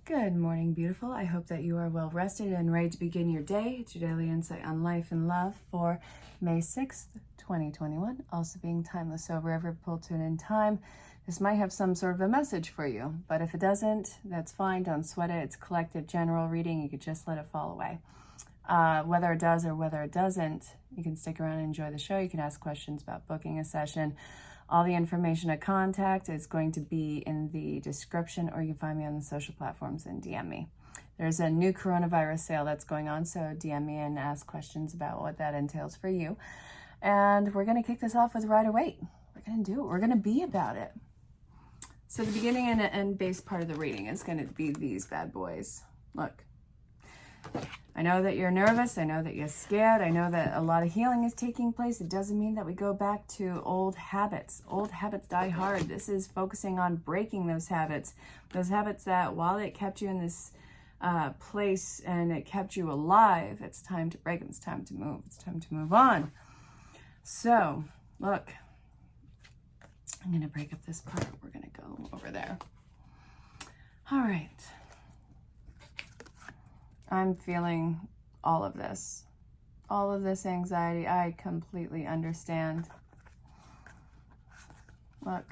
Good morning, beautiful. I hope that you are well rested and ready to begin your day. It's your daily insight on life and love for May 6th, 2021. Also being timeless, so wherever pulled to in time, this might have some sort of a message for you. But if it doesn't, that's fine. Don't sweat it. It's collective general reading. You could just let it fall away. Whether it does or whether it doesn't, you can stick around and enjoy the show. You can ask questions about booking a session. All the information to contact is going to be in the description, or you can find me on the social platforms and DM me. There's a new coronavirus sale that's going on, so DM me and ask questions about what that entails for you. And we're going to kick this off with Rider Waite. We're going to do it. We're going to be about it. So the beginning and end base part of the reading is going to be these bad boys. Look. I know that you're nervous. I know that you're scared. I know that a lot of healing is taking place. It doesn't mean that we go back to old habits. Old habits die hard. This is focusing on breaking those habits that while it kept you in this place and it kept you alive, it's time to break them. It's time to move. It's time to move on. So, look, I'm going to break up this part. We're going to go over there. All right. I'm feeling all of this anxiety. I completely understand. Look,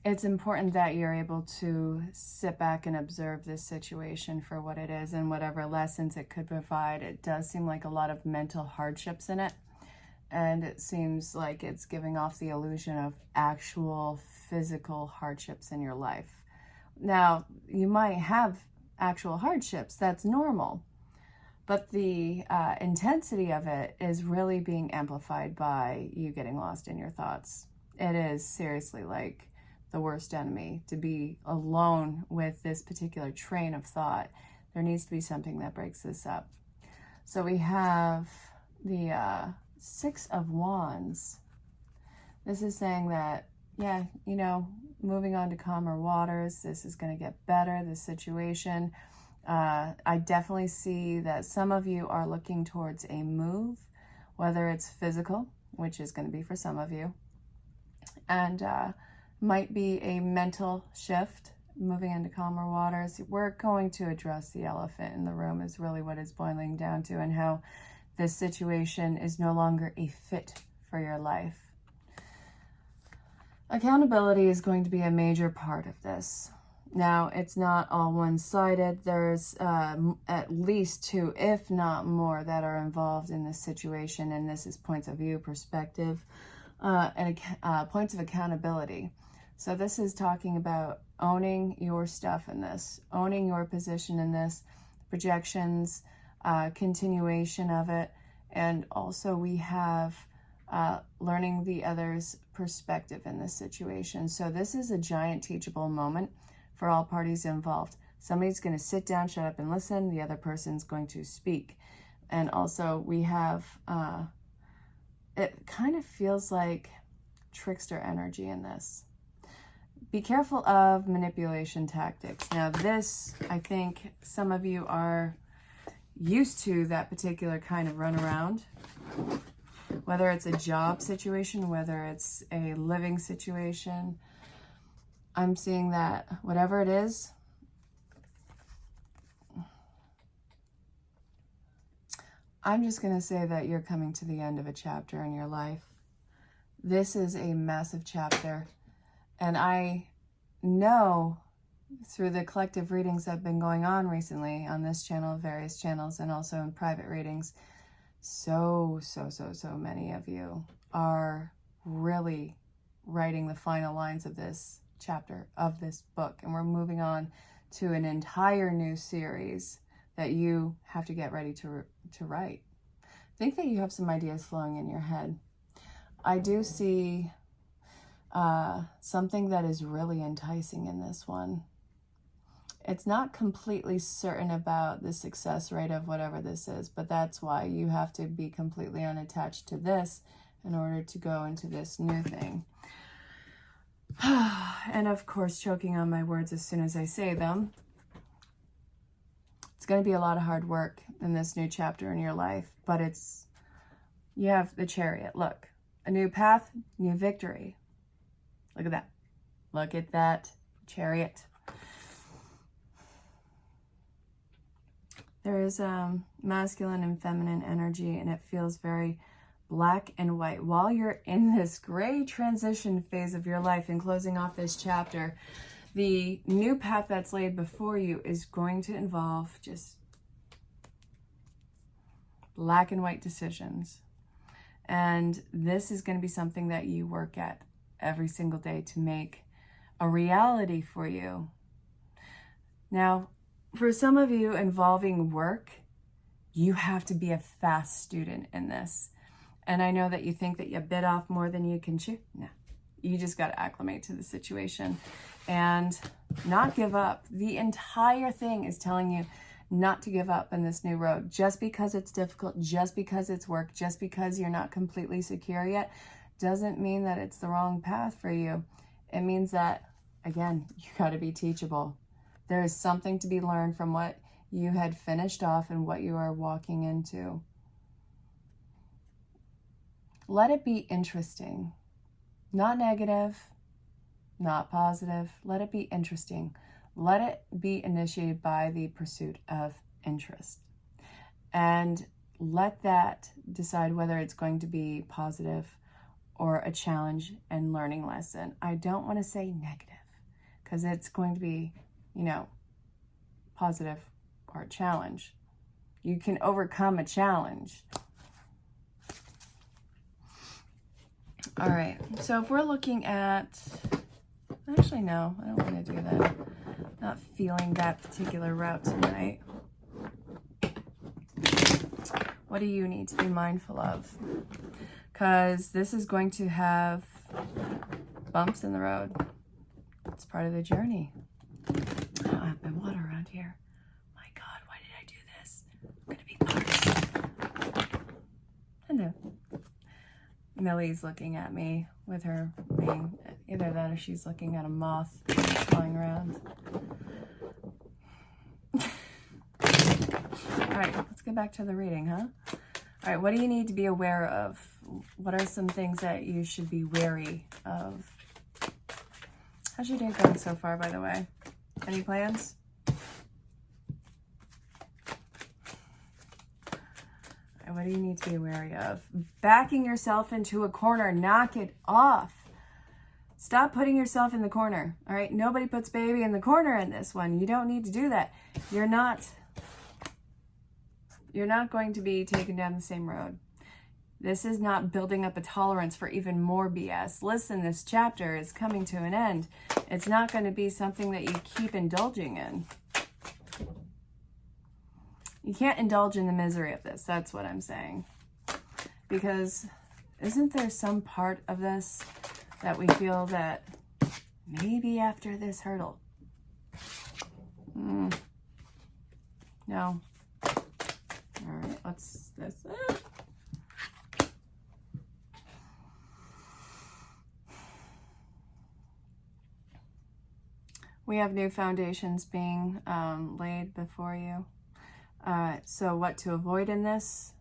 it's important that you're able to sit back and observe this situation for what it is and whatever lessons it could provide. It does seem like a lot of mental hardships in it, and it seems like it's giving off the illusion of actual physical hardships in your life. Now, you might have actual hardships, that's normal, but the intensity of it is really being amplified by you getting lost in your thoughts. It is seriously like the worst enemy to be alone with this particular train of thought. There needs to be something that breaks this up. So we have the Six of Wands. This is saying that, yeah, you know, moving on to calmer waters. This is going to get better, this situation. I definitely see that some of you are looking towards a move, whether it's physical, which is going to be for some of you, and might be a mental shift, moving into calmer waters. We're going to address the elephant in the room is really what it's boiling down to, and how this situation is no longer a fit for your life. Accountability is going to be a major part of this. Now, it's not all one-sided. There's at least two, if not more, that are involved in this situation, and this is points of view, perspective, and points of accountability. So this is talking about owning your stuff in this, owning your position in this, projections, continuation of it, and also we have learning the other's perspective in this situation. So this is a giant teachable moment for all parties involved. Somebody's going to sit down, shut up, and listen. The other person's going to speak. And also we have, it kind of feels like trickster energy in this. Be careful of manipulation tactics. Now this, I think some of you are used to that particular kind of runaround. Whether it's a job situation, whether it's a living situation, I'm seeing that whatever it is, I'm just going to say that you're coming to the end of a chapter in your life. This is a massive chapter, and I know through the collective readings that have been going on recently on this channel, various channels, and also in private readings, so many of you are really writing the final lines of this chapter of this book, and we're moving on to an entire new series that you have to get ready to write. I think that you have some ideas flowing in your head. I do see something that is really enticing in this one. It's not completely certain about the success rate of whatever this is, but that's why you have to be completely unattached to this in order to go into this new thing. And of course, choking on my words as soon as I say them. It's going to be a lot of hard work in this new chapter in your life, but you have the Chariot. Look, a new path, new victory. Look at that. Look at that Chariot. There is masculine and feminine energy, and it feels very black and white. While you're in this gray transition phase of your life and closing off this chapter, the new path that's laid before you is going to involve just black and white decisions. And this is going to be something that you work at every single day to make a reality for you. Now, for some of you involving work, you have to be a fast student in this. And I know that you think that you bit off more than you can chew. No, you just got to acclimate to the situation and not give up. The entire thing is telling you not to give up in this new road. Just because it's difficult, just because it's work, just because you're not completely secure yet, doesn't mean that it's the wrong path for you. It means that, again, you got to be teachable. There is something to be learned from what you had finished off and what you are walking into. Let it be interesting, not negative, not positive. Let it be interesting. Let it be initiated by the pursuit of interest. And let that decide whether it's going to be positive or a challenge and learning lesson. I don't want to say negative because it's going to be, positive or a challenge. You can overcome a challenge. All right, so if we're looking at, actually no, I don't want to do that. Not feeling that particular route tonight. What do you need to be mindful of? Because this is going to have bumps in the road. It's part of the journey. I don't have my water around here. My God, why did I do this? I'm gonna be parched. Hello. Millie's looking at me with her wing. Either that or she's looking at a moth flying around. All right, let's get back to the reading, huh? All right, what do you need to be aware of? What are some things that you should be wary of? How's your day going so far, by the way? Any plans? All right, what do you need to be wary of? Backing yourself into a corner. Knock it off. Stop putting yourself in the corner. All right, nobody puts baby in the corner in this one. You don't need to do that. You're not going to be taken down the same road. This is not building up a tolerance for even more BS. Listen, this chapter is coming to an end. It's not going to be something that you keep indulging in. You can't indulge in the misery of this. That's what I'm saying. Because isn't there some part of this that we feel that maybe after this hurdle? No. All right, what's this? We have new foundations being laid before you. So what to avoid in this?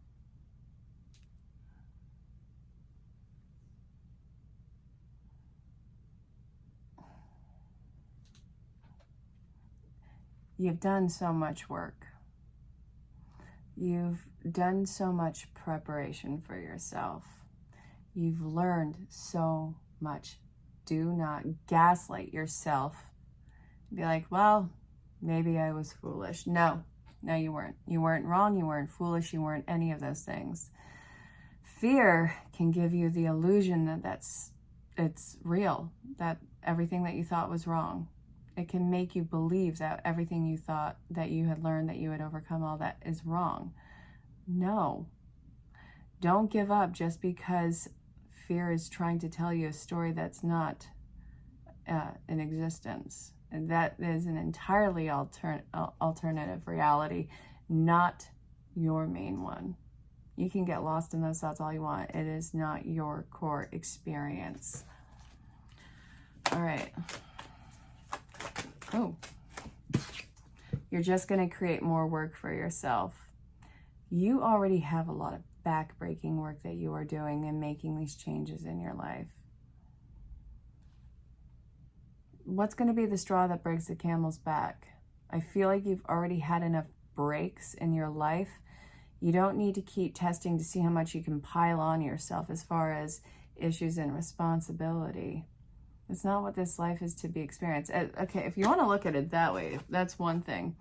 You've done so much work. You've done so much preparation for yourself. You've learned so much. Do not gaslight yourself. Be like, well, maybe I was foolish. No, you weren't. You weren't wrong. You weren't foolish. You weren't any of those things. Fear can give you the illusion that it's real, that everything that you thought was wrong. It can make you believe that everything you thought that you had learned, that you had overcome, all that is wrong. No. Don't give up just because fear is trying to tell you a story that's not in existence. And that is an entirely alternative reality, not your main one. You can get lost in those thoughts all you want. It is not your core experience. All right. Oh, you're just going to create more work for yourself. You already have a lot of back-breaking work that you are doing and making these changes in your life. What's going to be the straw that breaks the camel's back? I feel like you've already had enough breaks in your life, you don't need to keep testing to see how much you can pile on yourself as far as issues and responsibility. It's not what this life is to be experienced. Okay, if you want to look at it that way, that's one thing.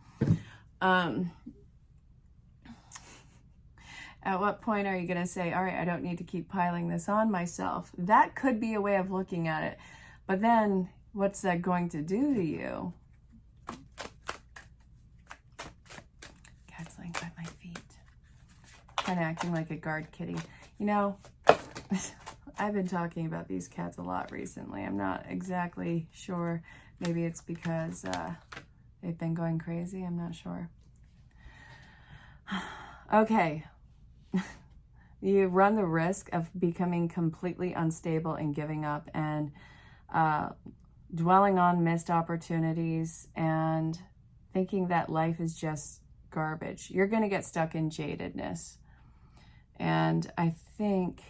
At what point are you going to say, all right, I don't need to keep piling this on myself? That could be a way of looking at it. But then what's that going to do to you? Cat's laying by my feet. Kind of acting like a guard kitty. You know, I've been talking about these cats a lot recently. I'm not exactly sure. Maybe it's because they've been going crazy. I'm not sure. Okay. You run the risk of becoming completely unstable and giving up and dwelling on missed opportunities and thinking that life is just garbage. You're going to get stuck in jadedness. And I think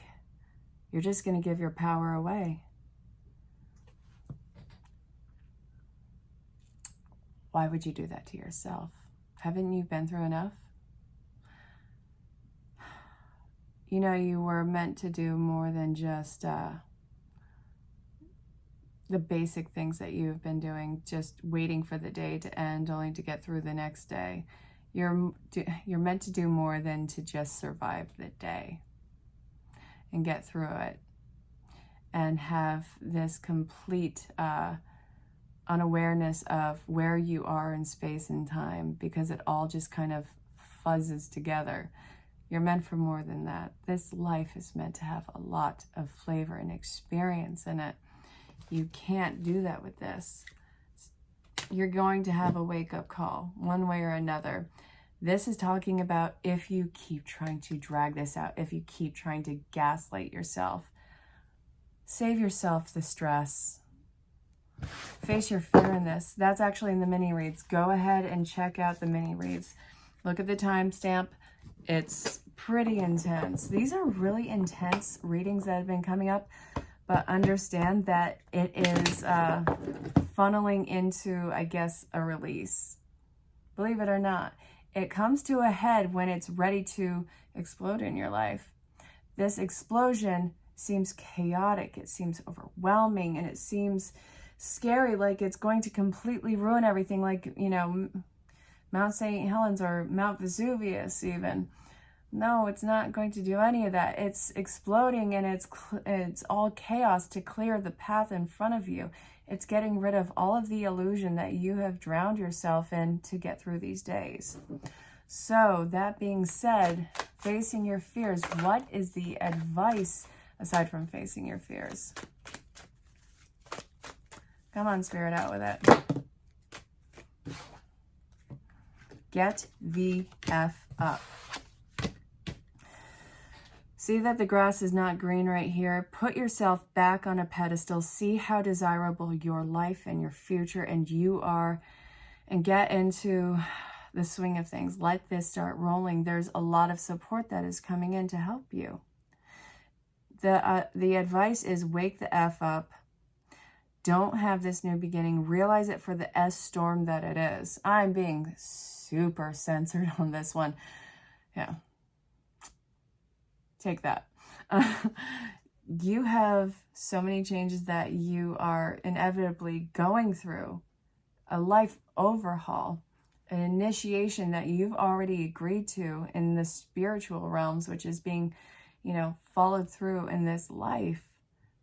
you're just going to give your power away. Why would you do that to yourself? Haven't you been through enough? You know, you were meant to do more than just the basic things that you've been doing, just waiting for the day to end only to get through the next day. You're meant to do more than to just survive the day and get through it and have this complete unawareness of where you are in space and time, because it all just kind of fuzzes together. You're meant for more than that. This life is meant to have a lot of flavor and experience in it. You can't do that with this. You're going to have a wake-up call, one way or another. This is talking about if you keep trying to drag this out, if you keep trying to gaslight yourself. Save yourself the stress. Face your fear in this. That's actually in the mini reads. Go ahead and check out the mini reads. Look at the timestamp. It's pretty intense. These are really intense readings that have been coming up, but understand that it is funneling into, I guess, a release. Believe it or not, it comes to a head when it's ready to explode in your life. This explosion seems chaotic, it seems overwhelming, and it seems scary, like it's going to completely ruin everything, like, you know, Mount St. Helens or Mount Vesuvius even. No, it's not going to do any of that. It's exploding, and it's all chaos to clear the path in front of you. It's getting rid of all of the illusion that you have drowned yourself in to get through these days. So that being said, facing your fears, what is the advice aside from facing your fears? Come on, Spirit, out with it. Get the F up. See that the grass is not green right here. Put yourself back on a pedestal. See how desirable your life and your future and you are, and get into the swing of things. Let this start rolling. There's a lot of support that is coming in to help you. The advice is wake the F up. Don't have this new beginning. Realize it for the S storm that it is. I'm being super censored on this one. Yeah. Take that. You have so many changes that you are inevitably going through. A life overhaul, an initiation that you've already agreed to in the spiritual realms, which is being, you know, followed through in this life.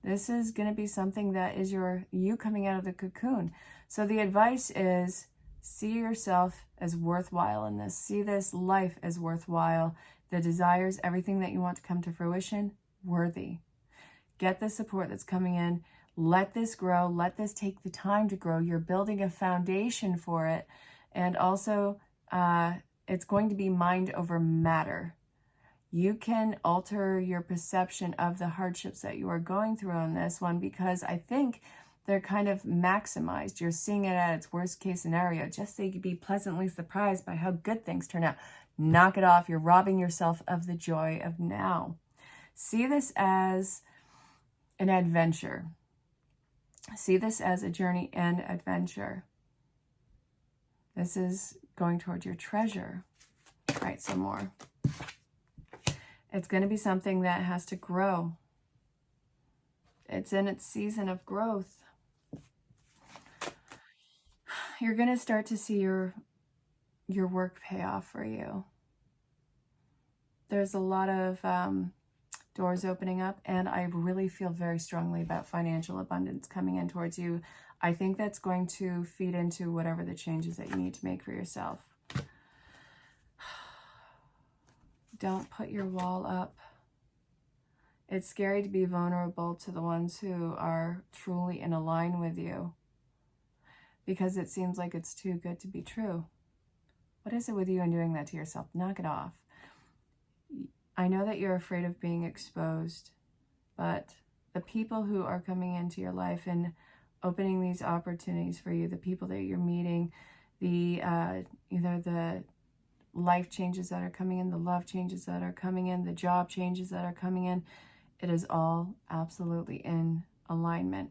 This is going to be something that is you coming out of the cocoon. So the advice is see yourself as worthwhile in this. See this life as worthwhile. The desires, everything that you want to come to fruition, worthy. Get the support that's coming in. Let this grow. Let this take the time to grow. You're building a foundation for it. And also, it's going to be mind over matter. You can alter your perception of the hardships that you are going through on this one, because I think they're kind of maximized. You're seeing it at its worst case scenario, just so you can be pleasantly surprised by how good things turn out. Knock it off. You're robbing yourself of the joy of now. See this as an adventure. See this as a journey and adventure. This is going towards your treasure. All right, some more. It's going to be something that has to grow. It's in its season of growth. You're going to start to see your work pay off for you. There's a lot of doors opening up, and I really feel very strongly about financial abundance coming in towards you. I think that's going to feed into whatever the changes that you need to make for yourself. Don't put your wall up. It's scary to be vulnerable to the ones who are truly in line with you, because it seems like it's too good to be true. What is it with you and doing that to yourself? Knock it off. I know that you're afraid of being exposed, but the people who are coming into your life and opening these opportunities for you, the people that you're meeting, the either the life changes that are coming in, the love changes that are coming in, the job changes that are coming in, it is all absolutely in alignment.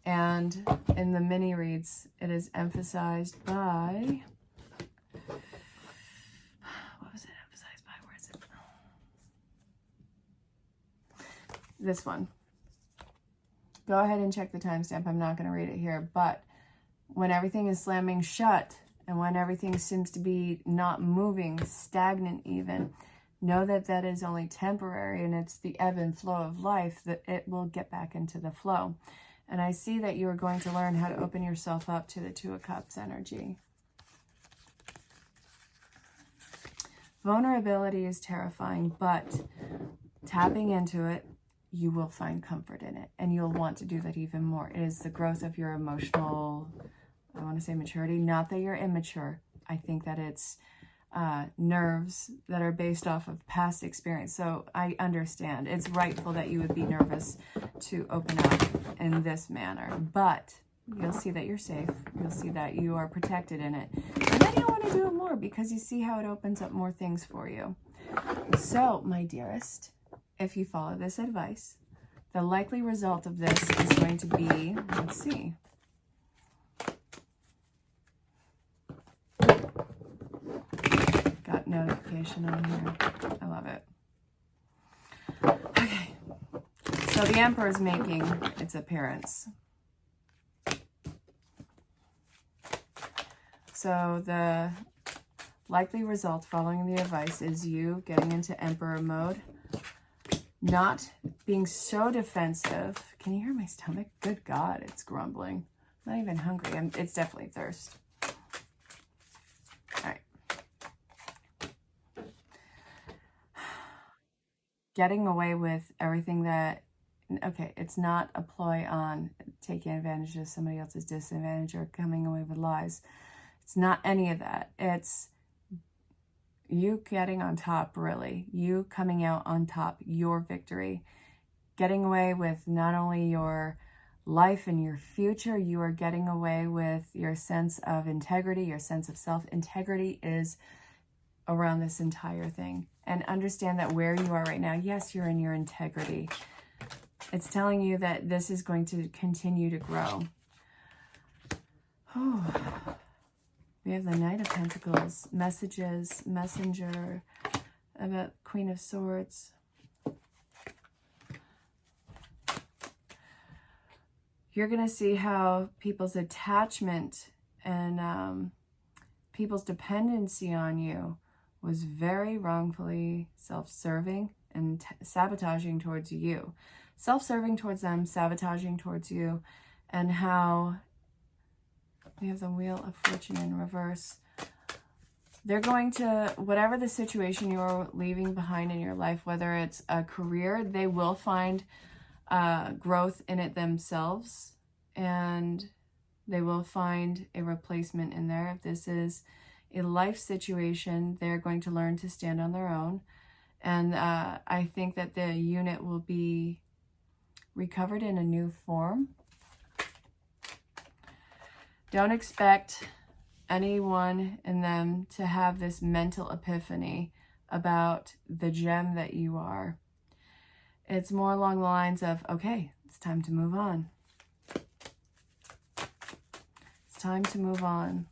And in the mini reads, it is emphasized by, what was it emphasized by? Where is it? This one. Go ahead and check the timestamp. I'm not going to read it here, but when everything is slamming shut and when everything seems to be not moving, stagnant even, know that that is only temporary, and it's the ebb and flow of life, that it will get back into the flow. And I see that you are going to learn how to open yourself up to the Two of Cups energy. Vulnerability is terrifying, but tapping into it, you will find comfort in it, and you'll want to do that even more. It is the growth of your emotional, I want to say maturity, not that you're immature. I think that it's nerves that are based off of past experience. So I understand it's rightful that you would be nervous to open up in this manner, but you'll see that you're safe. You'll see that you are protected in it. And then you'll want to do it more because you see how it opens up more things for you. So, my dearest, if you follow this advice, the likely result of this is going to be, let's see. Got notification on here. I love it. Okay. So the Emperor is making its appearance. So the likely result following the advice is you getting into Emperor mode, not being so defensive. Can you hear my stomach? Good God, it's grumbling. I'm not even hungry. It's definitely thirst. All right. Getting away with everything that, okay, it's not a ploy on taking advantage of somebody else's disadvantage or coming away with lies. It's not any of that. It's you getting on top, really. You coming out on top, your victory. Getting away with not only your life and your future, you are getting away with your sense of integrity, your sense of self. Integrity is around this entire thing. And understand that where you are right now, yes, you're in your integrity. It's telling you that this is going to continue to grow. Oh. We have the Knight of Pentacles, messages, messenger, about Queen of Swords. You're going to see how people's attachment and people's dependency on you was very wrongfully self-serving and sabotaging towards you. Self-serving towards them, sabotaging towards you, and how we have the Wheel of Fortune in reverse. They're going to, whatever the situation you're leaving behind in your life, whether it's a career, they will find growth in it themselves, and they will find a replacement in there. If this is a life situation, they're going to learn to stand on their own. And I think that the unit will be recovered in a new form. Don't expect anyone in them to have this mental epiphany about the gem that you are. It's more along the lines of, okay, it's time to move on. It's time to move on.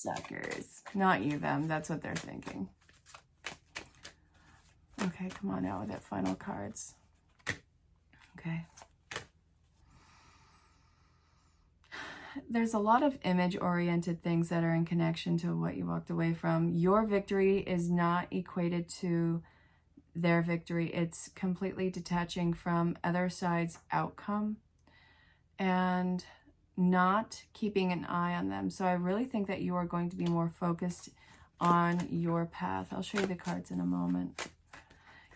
suckers. Not you, them. That's what they're thinking. Okay, come on out with it. Final cards. Okay. There's a lot of image-oriented things that are in connection to what you walked away from. Your victory is not equated to their victory. It's completely detaching from other side's outcome and not keeping an eye on them. So I really think that you are going to be more focused on your path. I'll show you the cards in a moment.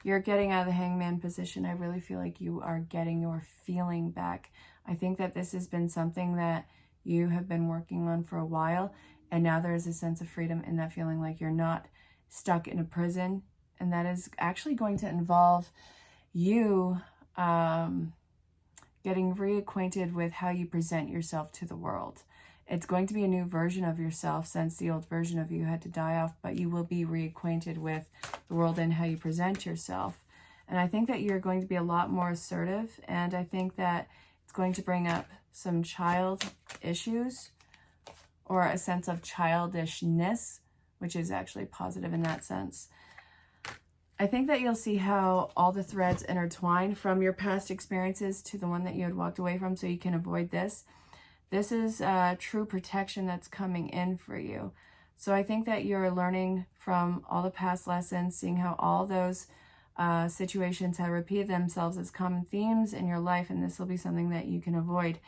You're getting out of the hangman position. I really feel like you are getting your feeling back. I think that this has been something that you have been working on for a while, and now there is a sense of freedom in that feeling, like you're not stuck in a prison, and that is actually going to involve you getting reacquainted with how you present yourself to the world. It's going to be a new version of yourself, since the old version of you had to die off, but you will be reacquainted with the world and how you present yourself. And I think that you're going to be a lot more assertive, and I think that it's going to bring up some child issues or a sense of childishness, which is actually positive in that sense. I think that you'll see how all the threads intertwine from your past experiences to the one that you had walked away from, so you can avoid this. This is true protection that's coming in for you. So I think that you're learning from all the past lessons, seeing how all those situations have repeated themselves as common themes in your life, and this will be something that you can avoid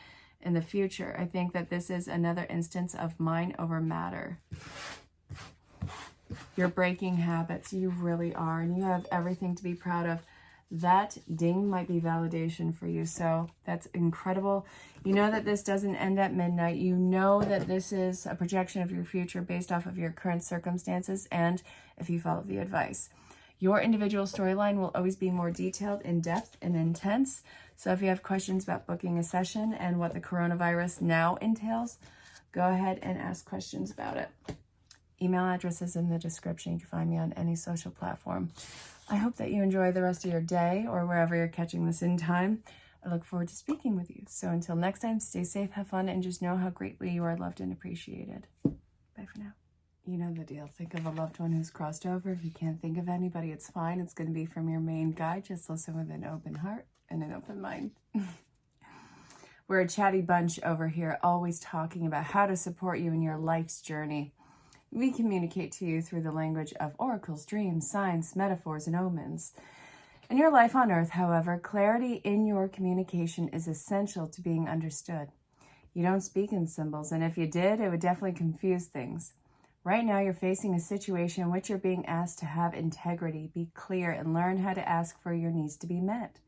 in the future. I think that this is another instance of mind over matter. You're breaking habits. You really are, and you have everything to be proud of. That ding might be validation for you, so that's incredible. You know that this doesn't end at midnight. You know that this is a projection of your future based off of your current circumstances, and if you follow the advice. Your individual storyline will always be more detailed, in-depth, and intense. So if you have questions about booking a session and what the coronavirus now entails, go ahead and ask questions about it. Email address is in the description. You can find me on any social platform. I hope that you enjoy the rest of your day or wherever you're catching this in time. I look forward to speaking with you. So until next time, stay safe, have fun, and just know how greatly you are loved and appreciated. Bye for now. You know the deal. Think of a loved one who's crossed over. If you can't think of anybody, it's fine. It's going to be from your main guide. Just listen with an open heart and an open mind. We're a chatty bunch over here, always talking about how to support you in your life's journey. We communicate to you through the language of oracles, dreams, signs, metaphors, and omens. In your life on earth, however, clarity in your communication is essential to being understood. You don't speak in symbols, and if you did, it would definitely confuse things. Right now, you're facing a situation in which you're being asked to have integrity, be clear, and learn how to ask for your needs to be met.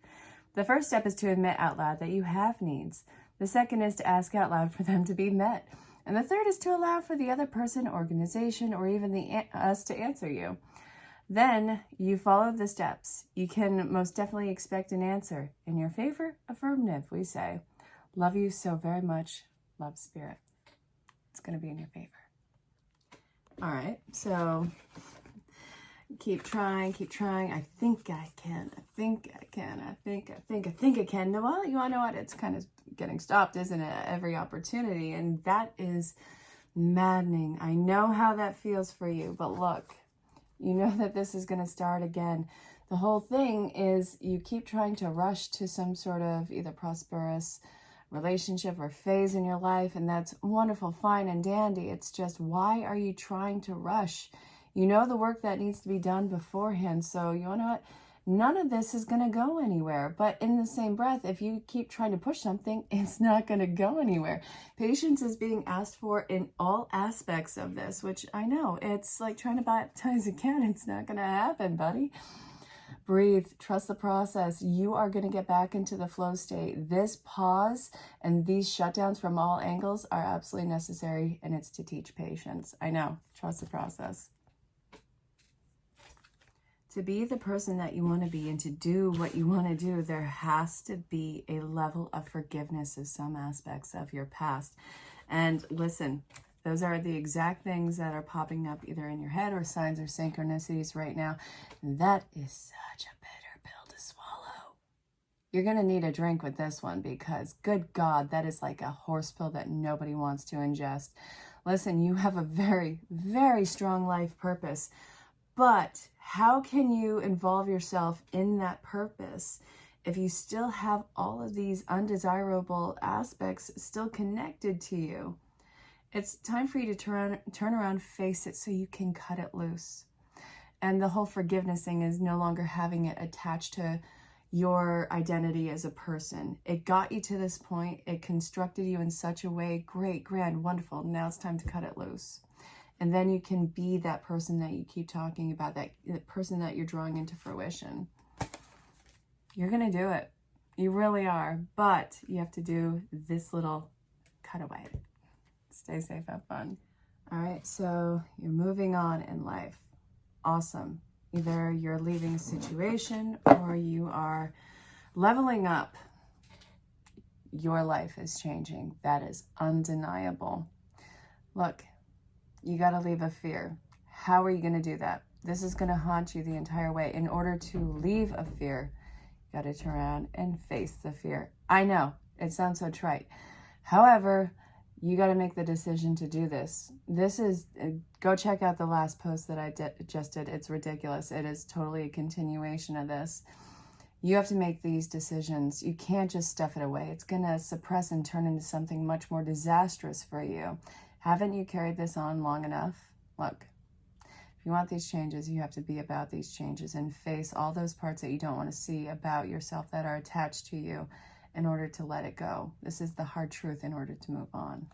The first step is to admit out loud that you have needs. The second is to ask out loud for them to be met. And the third is to allow for the other person, organization, or even us to answer you. Then you follow the steps. You can most definitely expect an answer. In your favor, affirmative, we say. Love you so very much. Love, Spirit. It's going to be in your favor. All right, so keep trying, keep trying. I think I can. I think I can. I think I can. Well, you want to know what? It's kind of getting stopped, isn't it? At every opportunity, and that is maddening. I know how that feels for you, but look, you know that this is going to start again. The whole thing is you keep trying to rush to some sort of either prosperous relationship or phase in your life, and that's wonderful, fine, and dandy. It's just, why are you trying to rush? You know the work that needs to be done beforehand, so you know what? None of this is going to go anywhere. But in the same breath, if you keep trying to push something, it's not going to go anywhere. Patience is being asked for in all aspects of this, which I know, it's like trying to baptize a cat. It's not going to happen, buddy. Breathe, trust the process. You are going to get back into the flow state. This pause and these shutdowns from all angles are absolutely necessary, and it's to teach patience. I know, trust the process. To be the person that you want to be and to do what you want to do, there has to be a level of forgiveness of some aspects of your past. And listen, those are the exact things that are popping up either in your head or signs or synchronicities right now. That is such a bitter pill to swallow. You're going to need a drink with this one, because good God, that is like a horse pill that nobody wants to ingest. Listen, you have a very, very strong life purpose, but how can you involve yourself in that purpose if you still have all of these undesirable aspects still connected to you? It's time for you to turn around, face it so you can cut it loose. And the whole forgiveness thing is no longer having it attached to your identity as a person. It got you to this point. It constructed you in such a way, great, grand, wonderful. Now it's time to cut it loose. And then you can be that person that you keep talking about, that person that you're drawing into fruition. You're going to do it. You really are. But you have to do this little cutaway. Stay safe, have fun. All right, so you're moving on in life. Awesome. Either you're leaving a situation or you are leveling up. Your life is changing. That is undeniable. Look, you got to leave a fear. How are you going to do that? This is going to haunt you the entire way. In order to leave a fear, you got to turn around and face the fear. I know, it sounds so trite. However, you got to make the decision to do this. This is, go check out the last post that I just did. It's ridiculous. It is totally a continuation of this. You have to make these decisions. You can't just stuff it away. It's going to suppress and turn into something much more disastrous for you. Haven't you carried this on long enough? Look, if you want these changes, you have to be about these changes and face all those parts that you don't want to see about yourself that are attached to you in order to let it go. This is the hard truth in order to move on.